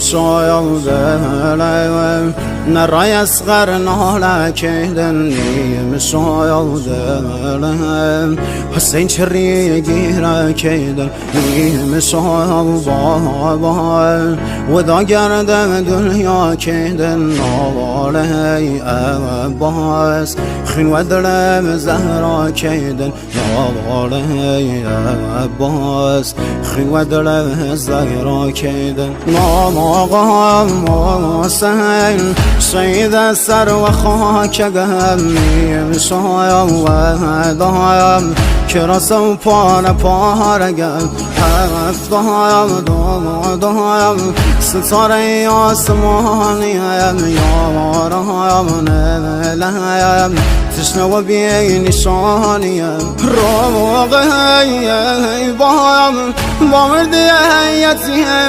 شاید دلم نرای اصغر ناله کردن نیم شاید دلم حسین چری گیره کردن نیم شاید بابا و دا گردم دنیا کردن نواله عباس خین و دلم زهرا کردن نواله عباس خین و دلم زهرا کردن نام آقا حسین شهید سر و خاک گم شایم و دایم که رسم پاره گم هفت دایم ستاره آسمانیم یارم نلیم تشنه و بی نشانیم روغ بایم با مردی حیاتیم